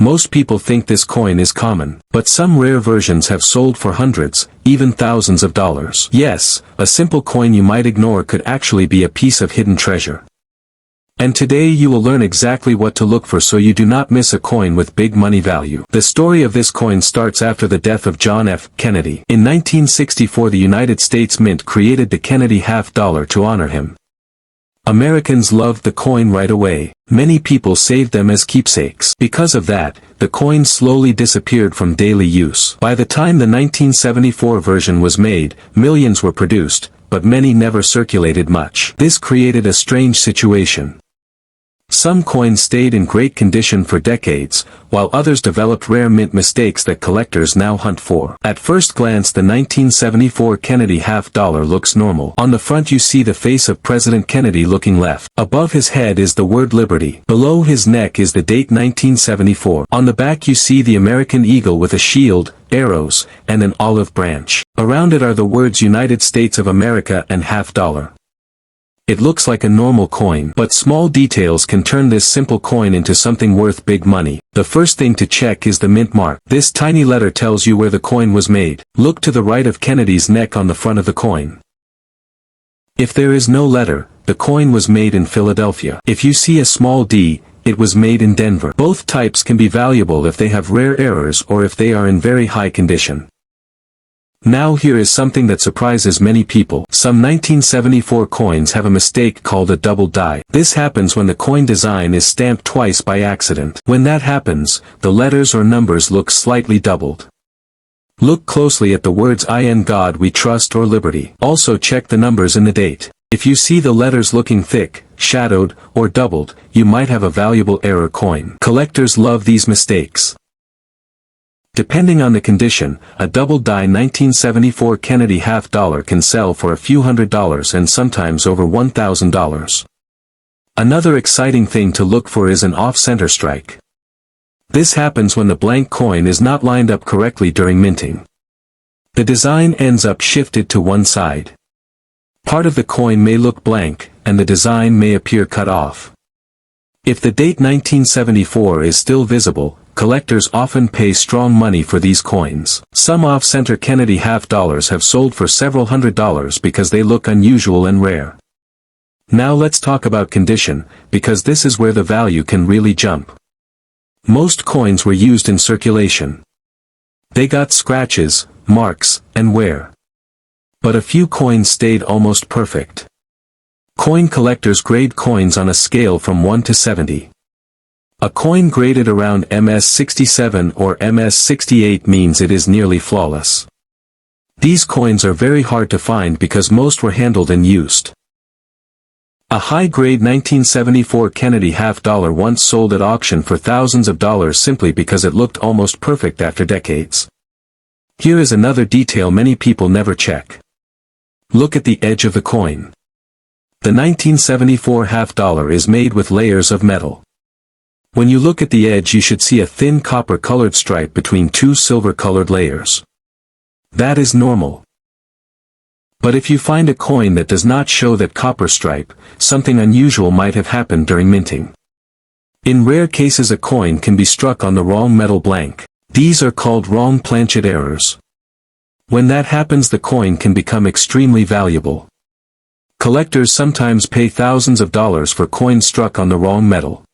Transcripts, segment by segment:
Most people think this coin is common, but some rare versions have sold for hundreds, even thousands of dollars. Yes, a simple coin you might ignore could actually be a piece of hidden treasure. And today you will learn exactly what to look for so you do not miss a coin with big money value. The story of this coin starts after the death of John F. Kennedy. In 1964, the United States Mint created the Kennedy $50 to honor him. Americans loved the coin right away. Many people saved them as keepsakes. Because of that, the coin slowly disappeared from daily use. By the time the 1974 version was made, millions were produced, but many never circulated much. This created a strange situation. Some coins stayed in great condition for decades, while others developed rare mint mistakes that collectors now hunt for. At first glance, the 1974 Kennedy $50 looks normal. On the front you see the face of President Kennedy looking left. Above his head is the word Liberty. Below his neck is the date 1974. On the back you see the American eagle with a shield, arrows, and an olive branch. Around it are the words United States of America and $50. It looks like a normal coin, but small details can turn this simple coin into something worth big money. The first thing to check is the mint mark. This tiny letter tells you where the coin was made. Look to the right of Kennedy's neck on the front of the coin. If there is no letter, the coin was made in Philadelphia. If you see a small D, it was made in Denver. Both types can be valuable if they have rare errors or if they are in very high condition. Now here is something that surprises many people. Some 1974 coins have a mistake called a double die. This happens when the coin design is stamped twice by accident. When that happens, the letters or numbers look slightly doubled. Look closely at the words "In God We Trust" or "Liberty." Also check the numbers in the date. If you see the letters looking thick, shadowed, or doubled, you might have a valuable error coin. Collectors love these mistakes. Depending on the condition, a double-die 1974 Kennedy $50 can sell for a few $100s and sometimes over $1,000. Another exciting thing to look for is an off-center strike. This happens when the blank coin is not lined up correctly during minting. The design ends up shifted to one side. Part of the coin may look blank, and the design may appear cut off. If the date 1974 is still visible, collectors often pay strong money for these coins. Some off-center Kennedy $50s have sold for several $100s because they look unusual and rare. Now let's talk about condition, because this is where the value can really jump. Most coins were used in circulation. They got scratches, marks, and wear. But a few coins stayed almost perfect. Coin collectors grade coins on a scale from 1 to 70. A coin graded around MS67 or MS68 means it is nearly flawless. These coins are very hard to find because most were handled and used. A high-grade 1974 Kennedy $50 once sold at auction for thousands of dollars simply because it looked almost perfect after decades. Here is another detail many people never check. Look at the edge of the coin. The 1974 $50 is made with layers of metal. When you look at the edge you should see a thin copper-colored stripe between two silver-colored layers. That is normal. But if you find a coin that does not show that copper stripe, something unusual might have happened during minting. In rare cases a coin can be struck on the wrong metal blank. These are called wrong planchet errors. When that happens the coin can become extremely valuable. Collectors sometimes pay thousands of dollars for coins struck on the wrong metal.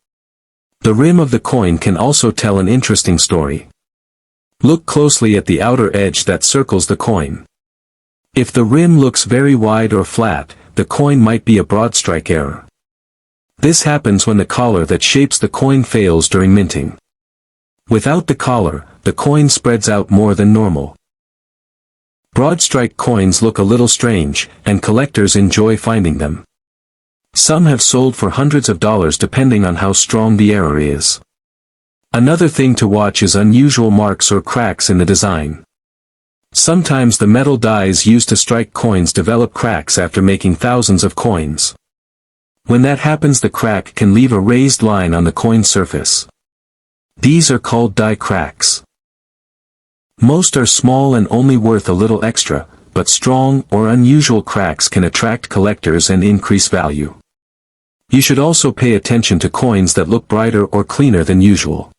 The rim of the coin can also tell an interesting story. Look closely at the outer edge that circles the coin. If the rim looks very wide or flat, the coin might be a broad strike error. This happens when the collar that shapes the coin fails during minting. Without the collar, the coin spreads out more than normal. Broad strike coins look a little strange, and collectors enjoy finding them. Some have sold for hundreds of dollars depending on how strong the error is. Another thing to watch is unusual marks or cracks in the design. Sometimes the metal dies used to strike coins develop cracks after making thousands of coins. When that happens the crack can leave a raised line on the coin surface. These are called die cracks. Most are small and only worth a little extra, but strong or unusual cracks can attract collectors and increase value. You should also pay attention to coins that look brighter or cleaner than usual.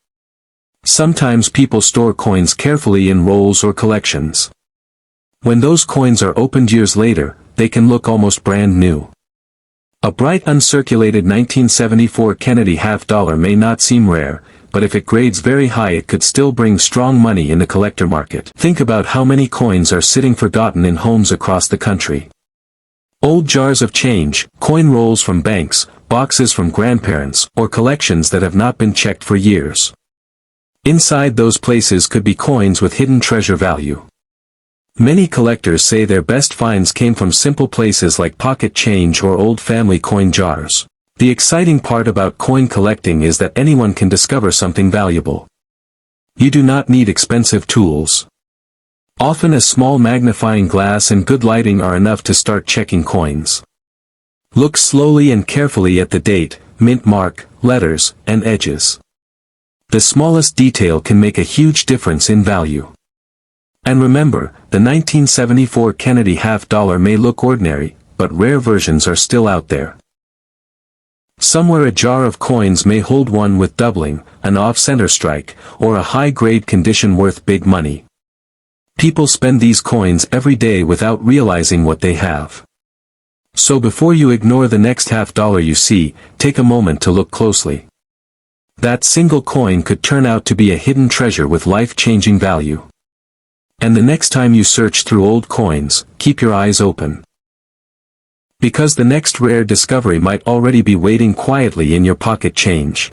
Sometimes people store coins carefully in rolls or collections. When those coins are opened years later, they can look almost brand new. A bright uncirculated 1974 Kennedy half-dollar may not seem rare, but if it grades very high it could still bring strong money in the collector market. Think about how many coins are sitting forgotten in homes across the country. Old jars of change, coin rolls from banks, boxes from grandparents, or collections that have not been checked for years. Inside those places could be coins with hidden treasure value. Many collectors say their best finds came from simple places like pocket change or old family coin jars. The exciting part about coin collecting is that anyone can discover something valuable. You do not need expensive tools. Often a small magnifying glass and good lighting are enough to start checking coins. Look slowly and carefully at the date, mint mark, letters, and edges. The smallest detail can make a huge difference in value. And remember, the 1974 Kennedy half-dollar may look ordinary, but rare versions are still out there. Somewhere a jar of coins may hold one with doubling, an off-center strike, or a high-grade condition worth big money. People spend these coins every day without realizing what they have. So before you ignore the next half-dollar you see, take a moment to look closely. That single coin could turn out to be a hidden treasure with life-changing value. And the next time you search through old coins, keep your eyes open. Because the next rare discovery might already be waiting quietly in your pocket change.